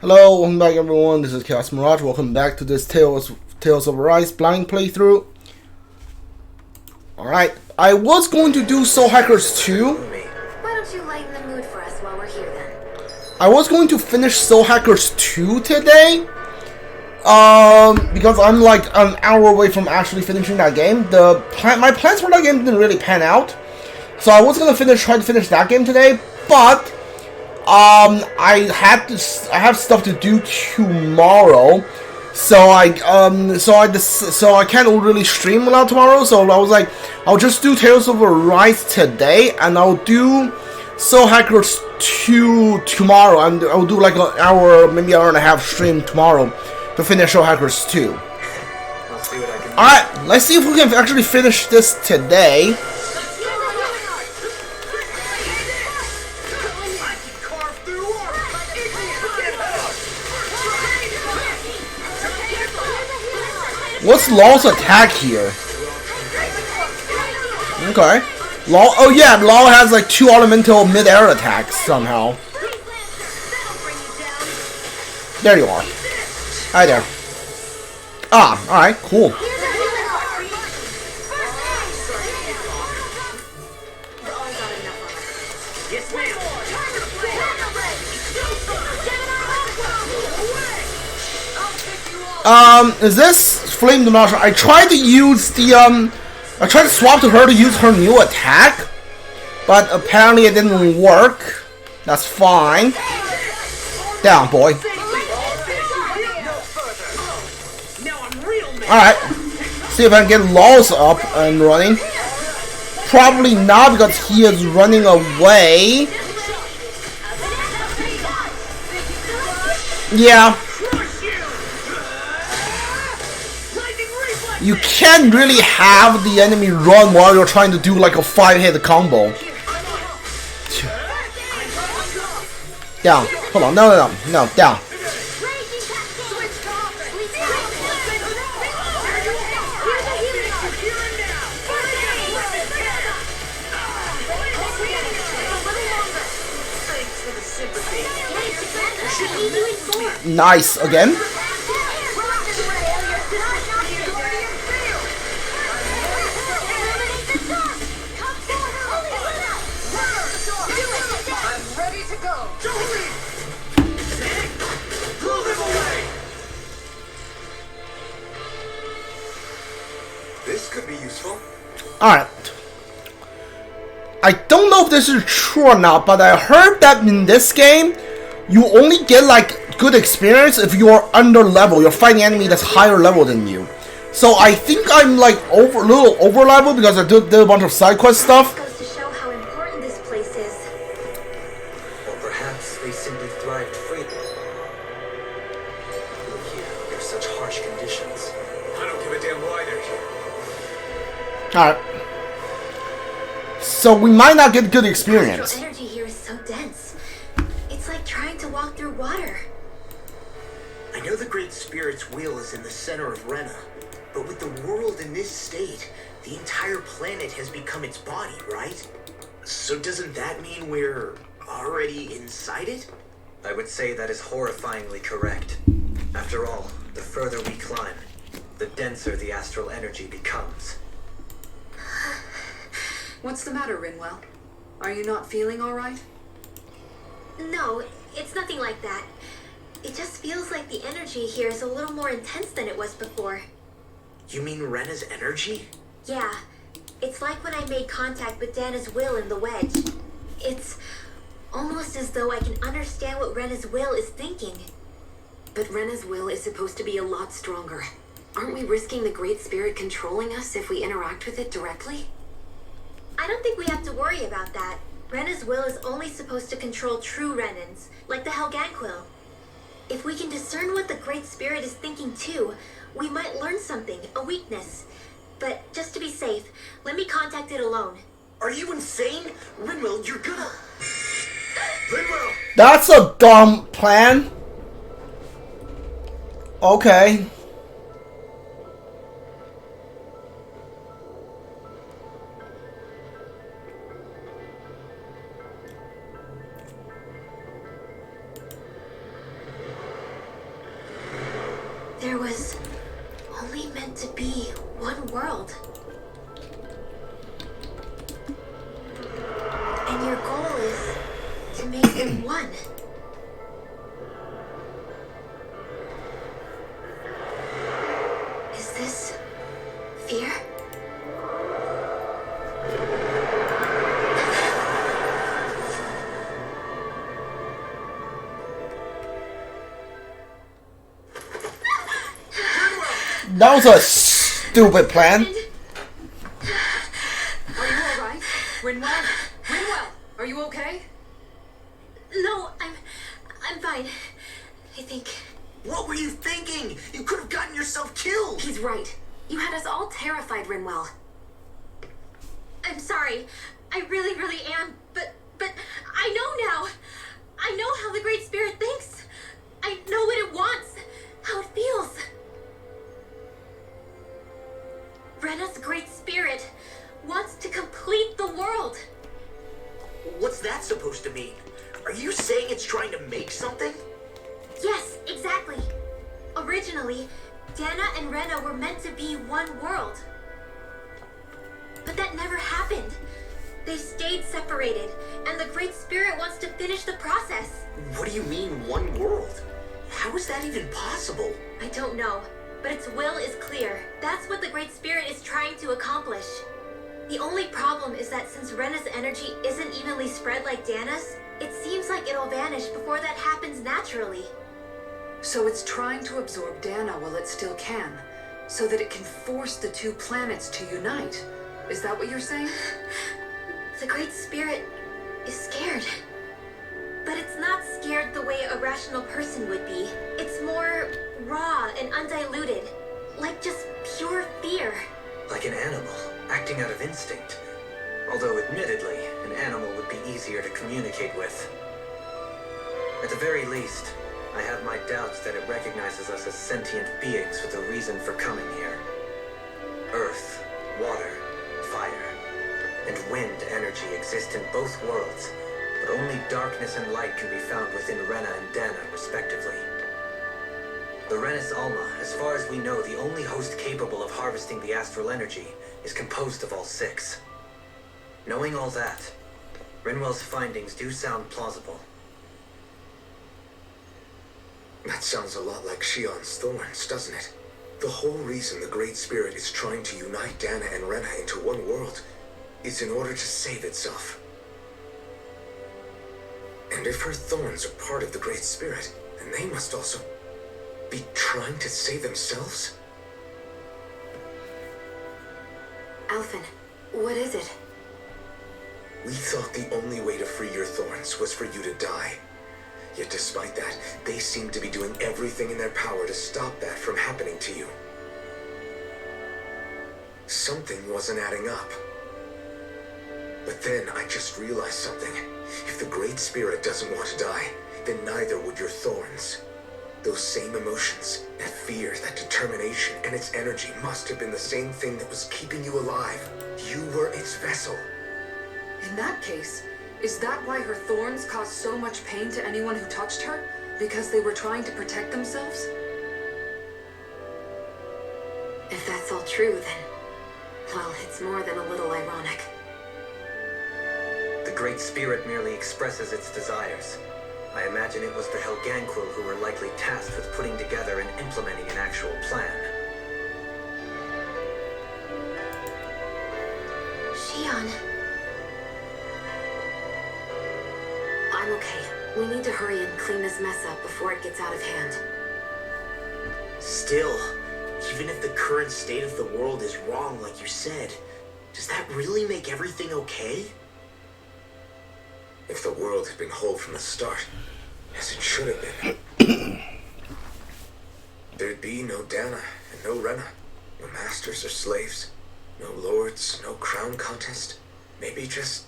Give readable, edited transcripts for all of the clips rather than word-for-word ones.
Hello, welcome back everyone, this is Chaos Mirage. Welcome back to this Tales of Arise blind playthrough. Alright, I was going to do Soul Hackers 2. Why don't you lighten the mood for us while we're here then? I was going to finish Soul Hackers 2 today. Because I'm like an hour away from actually finishing that game. My plans for that game didn't really pan out. So I was gonna try to finish that game today, but I have stuff to do tomorrow, so I can't really stream without tomorrow. So I was like, I'll just do Tales of Arise today, and I'll do Soul Hackers 2 tomorrow, and I'll do like an hour, maybe hour and a half stream tomorrow to finish Soul Hackers 2. Alright, let's see if we can actually finish this today. What's Law's attack here? Okay. Law. Oh yeah, Law has like 2 elemental mid-air attacks somehow. There you are. Hi there. Ah, alright, cool. Is this Flame Demolisher? I tried to use the, I tried to swap to her to use her new attack, but apparently it didn't work. That's fine. Down, boy. Alright. See if I can get Laws up and running. Probably not because he is running away. Yeah. You can't really have the enemy run while you're trying to do like a 5-hit combo. Down. Hold on. No. Down. Nice again. This could be useful. Alright. I don't know if this is true or not, but I heard that in this game, you only get like good experience if you're under level. You're fighting an enemy that's higher level than you. So I think I'm like a little over level because I did a bunch of side quest stuff. Goes to show how important this place is. Or perhaps they simply thrived freely. Here, there's such harsh conditions. I don't give a damn why they're here. Alright. So we might not get good experience. The energy here is so dense. It's like trying to walk through water. I know the Great Spirit's wheel is in the center of Rena, but with the world in this state, the entire planet has become its body, right? So doesn't that mean we're already inside it? I would say that is horrifyingly correct. After all, the further we climb, the denser the astral energy becomes. What's the matter, Rinwell? Are you not feeling all right? No, it's nothing like that. It just feels like the energy here is a little more intense than it was before. You mean Rena's energy? Yeah, it's like when I made contact with Dana's will in the wedge. It's almost as though I can understand what Rena's will is thinking. But Rena's will is supposed to be a lot stronger. Aren't we risking the Great Spirit controlling us if we interact with it directly? I don't think we have to worry about that. Rena's will is only supposed to control true Renans, like the Helganquil. If we can discern what the Great Spirit is thinking too, we might learn something, a weakness. But just to be safe, let me contact it alone. Are you insane? Rinwell, you're gonna... Rinwell! That's a dumb plan. Okay. was only meant to be one world. And your goal is to make them one. Is this fear? That was a stupid plan. Are you alright? Rinwell? Rinwell, are you okay? No, I'm fine. I think. What were you thinking? You could have gotten yourself killed. He's right. You had us all terrified, Rinwell. I'm sorry. I really, really am. But I know now. I know how the Great Spirit thinks. I know what it wants. How it feels. Rena's Great Spirit wants to complete the world. What's that supposed to mean? Are you saying it's trying to make something? Yes, exactly. Originally, Dahna and Rena were meant to be one world. But that never happened. They stayed separated, and the Great Spirit wants to finish the process. What do you mean, one world? How is that even possible? I don't know, but its will is clear. That's what the Great Spirit is trying to accomplish. The only problem is that since Rena's energy isn't evenly spread like Dahna's, it seems like it'll vanish before that happens naturally. So it's trying to absorb Dahna while it still can, so that it can force the two planets to unite. Is that what you're saying? The Great Spirit is scared. But it's not scared the way a rational person would be. It's more raw and undiluted, like just pure fear. Like an animal, acting out of instinct. Although admittedly, an animal would be easier to communicate with. At the very least, I have my doubts that it recognizes us as sentient beings with a reason for coming here. Earth, water, fire, and wind energy exist in both worlds, but only darkness and light can be found within Rena and Dahna, respectively. The Renis Alma, as far as we know, the only host capable of harvesting the astral energy, is composed of all six. Knowing all that, Rinwell's findings do sound plausible. That sounds a lot like Shion's thorns, doesn't it? The whole reason the Great Spirit is trying to unite Dahna and Rena into one world is in order to save itself. And if her thorns are part of the Great Spirit, then they must also be trying to save themselves? Alphen, what is it? We thought the only way to free your thorns was for you to die. Yet despite that, they seem to be doing everything in their power to stop that from happening to you. Something wasn't adding up. But then I just realized something. If the Great Spirit doesn't want to die, then neither would your thorns. Those same emotions, that fear, that determination, and its energy must have been the same thing that was keeping you alive. You were its vessel. In that case, is that why her thorns caused so much pain to anyone who touched her? Because they were trying to protect themselves? If that's all true, then, well, it's more than a little ironic. The Great Spirit merely expresses its desires. I imagine it was the Helganquil who were likely tasked with putting together and implementing an actual plan. Shion. I'm okay. We need to hurry and clean this mess up before it gets out of hand. Still, even if the current state of the world is wrong like you said, does that really make everything okay? If the world had been whole from the start, as it should have been, there'd be no Dahna and no Rena, no masters or slaves, no lords, no crown contest, maybe just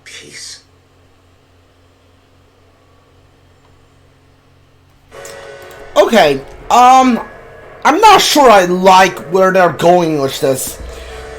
peace. Okay, I'm not sure I like where they're going with this.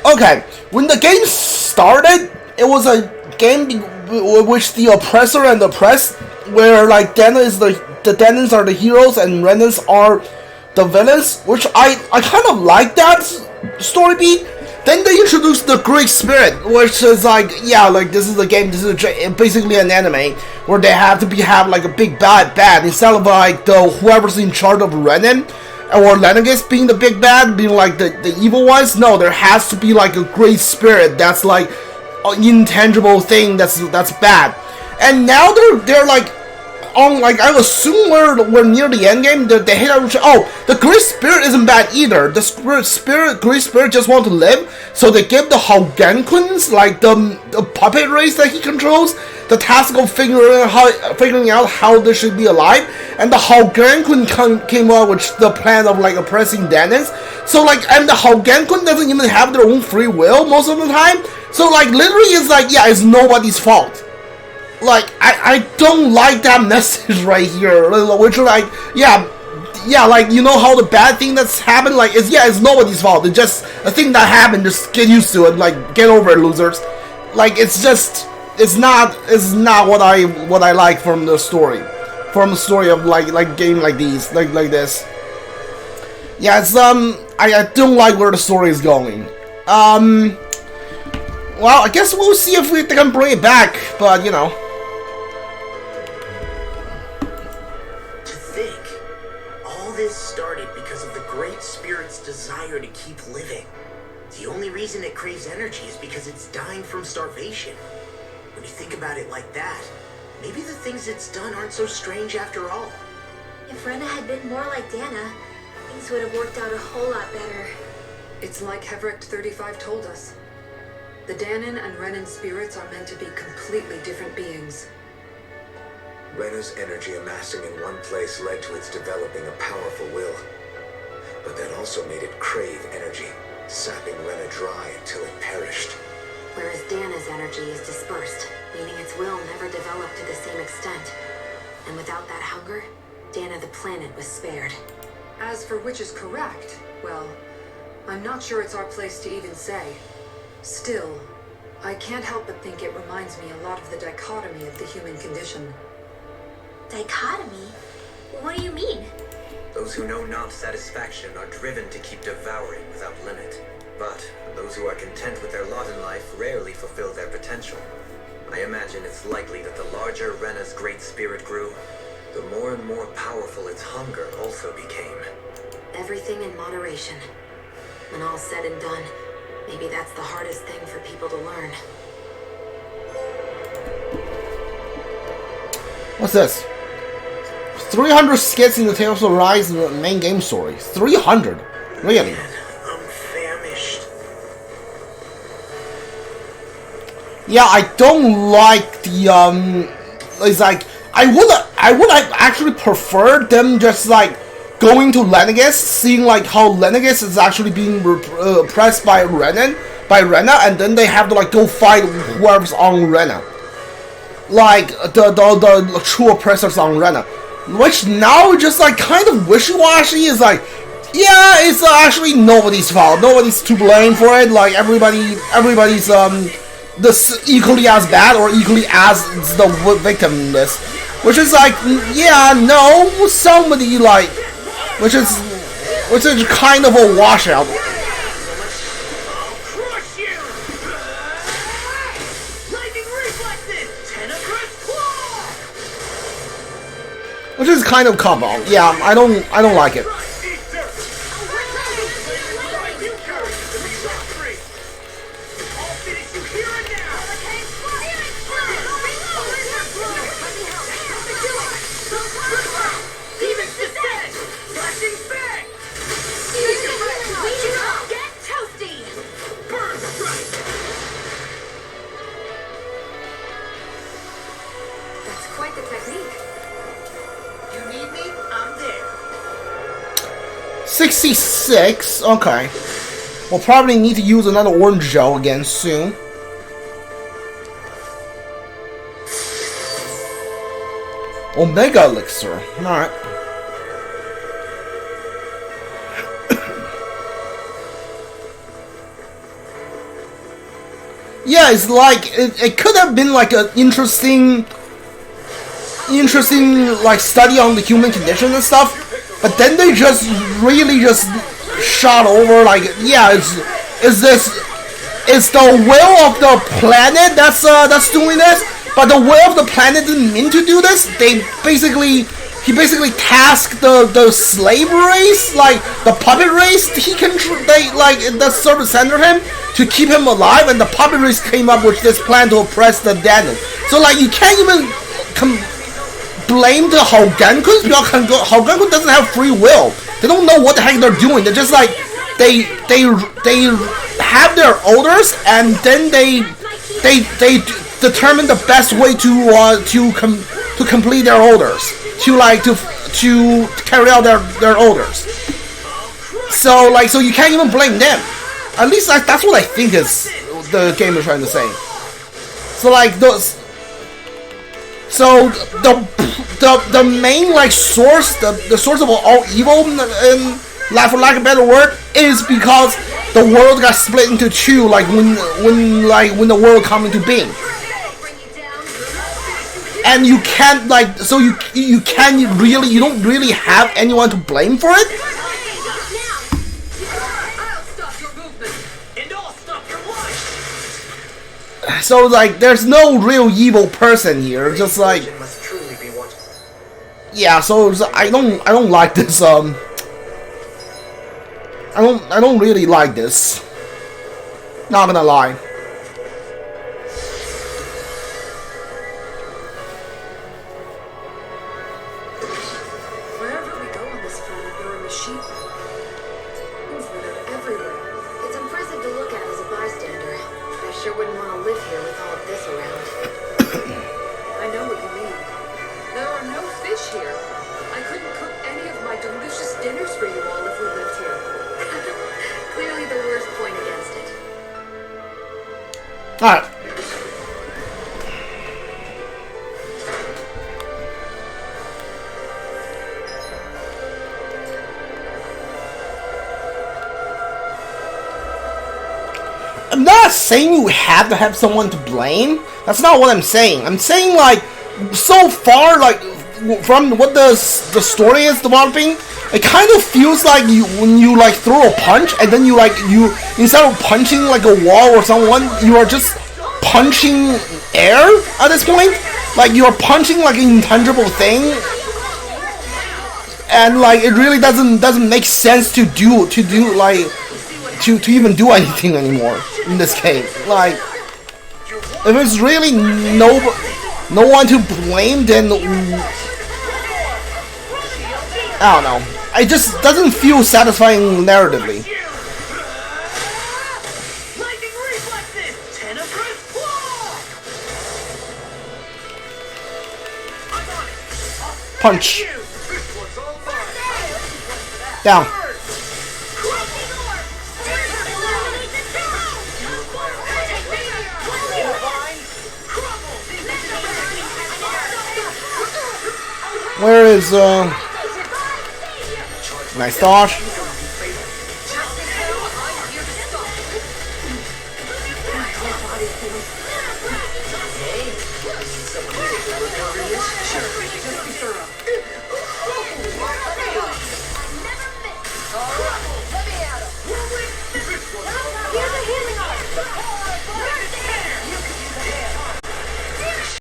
Okay, when the game started, it was a game in which the oppressor and the oppressed, where like Dahna is the Dahnans are the heroes and Renans are the villains, which I kind of like that story beat. Then they introduced the Great Spirit, which is like, yeah, like this is a game, this is basically an anime where they have like a big bad instead of like whoever's in charge of Renan or Lenegis being the big bad, being like the evil ones. No, there has to be like a Great Spirit that's like an intangible thing that's bad. And now they're like on, like, I assume we're near the end game. They hit out. Oh, the Great Spirit isn't bad either. The Great Spirit just want to live, so they give the Haugankins, like the puppet race that he controls, the task of figuring out how they should be alive. And the Haugankun came up with the plan of like oppressing Dahnan. So like, and the Haugankun doesn't even have their own free will most of the time. So like, literally, it's like, yeah, it's nobody's fault. Like, I don't like that message right here, which like, yeah, like, you know how the bad thing that's happened, like, it's nobody's fault, it's just a thing that happened, just get used to it, like, get over it, losers. Like, it's not what I like from the story of like game like these, like this. Yeah, it's, I don't like where the story is going. Well, I guess we'll see if they can bring it back, but, you know. This started because of the Great Spirit's desire to keep living. The only reason it craves energy is because it's dying from starvation. When you think about it like that, maybe the things it's done aren't so strange after all. If Rena had been more like Dana, things would have worked out a whole lot better. It's like Hevericht 35 told us. The Dahnan and Renan spirits are meant to be completely different beings. Rena's energy amassing in one place led to its developing a powerful will. But that also made it crave energy, sapping Rena dry until it perished. Whereas Dana's energy is dispersed, meaning its will never developed to the same extent. And without that hunger, Dana the planet was spared. As for which is correct, well, I'm not sure it's our place to even say. Still, I can't help but think it reminds me a lot of the dichotomy of the human condition. Dichotomy? What do you mean? Those who know not satisfaction are driven to keep devouring without limit. But those who are content with their lot in life rarely fulfill their potential. I imagine it's likely that the larger Rena's Great Spirit grew, the more and more powerful its hunger also became. Everything in moderation. When all's said and done, maybe that's the hardest thing for people to learn. What's this? 300 skits in the Tales of Rise main game story. 300? Really? Man, I'm famished. Yeah, I don't like the it's like I would have actually preferred them just like going to Lenegis, seeing like how Lenegis is actually being oppressed by Rena, and then they have to like go fight whoever's on Rena. Like the true oppressors on Rena. Which now just like kind of wishy-washy. Is like, yeah, it's actually nobody's fault. Nobody's to blame for it. Like everybody's this equally as bad or equally as the victim in this. Which is like, yeah, no, somebody like, which is kind of a washout. Which is kind of combo. Yeah, I don't like it. That's quite the technique. 66? Okay. We'll probably need to use another orange gel again soon. Omega Elixir. Alright. Yeah, it's like, it could have been like an interesting like study on the human condition and stuff. but then they just really just shot over like, yeah, it's the will of the planet that's doing this, but the will of the planet didn't mean to do this. He basically tasked the slave race, like the puppet race. That sort of centered him to keep him alive, and the puppet race came up with this plan to oppress the Dahnan. So like you can't even blame the Houganku because Houganku doesn't have free will. They don't know what the heck they're doing. They're just like they have their orders, and then they determine the best way to complete their orders, to carry out their orders. So you can't even blame them. At least that's what I think is the game is trying to say. So the main source, the source of all evil, for lack of a better word, is because the world got split into two, when the world come into being. And you can't you don't really have anyone to blame for it. So there's no real evil person here. Just yeah. So I don't like this. I don't really like this. Not gonna lie. Wherever we go on this planet, there are machines. They're everywhere. It's impressive to look at as a bystander. I sure wouldn't want to live here with all of this around. I know what you mean. There are no fish here. I couldn't cook any of my delicious dinners for you all if we lived here. Clearly the worst point against it. Alright. I'm not saying you have to have someone to blame. That's not what I'm saying. I'm saying so far, from what the story is developing, it kind of feels like when you throw a punch and then you instead of punching a wall or someone, you are just punching air at this point. You are punching an intangible thing, and it really doesn't make sense to even do anything anymore in this game. If it's really no one to blame, then I don't know. It just doesn't feel satisfying narratively. Punch. Down. Where is nice dodge.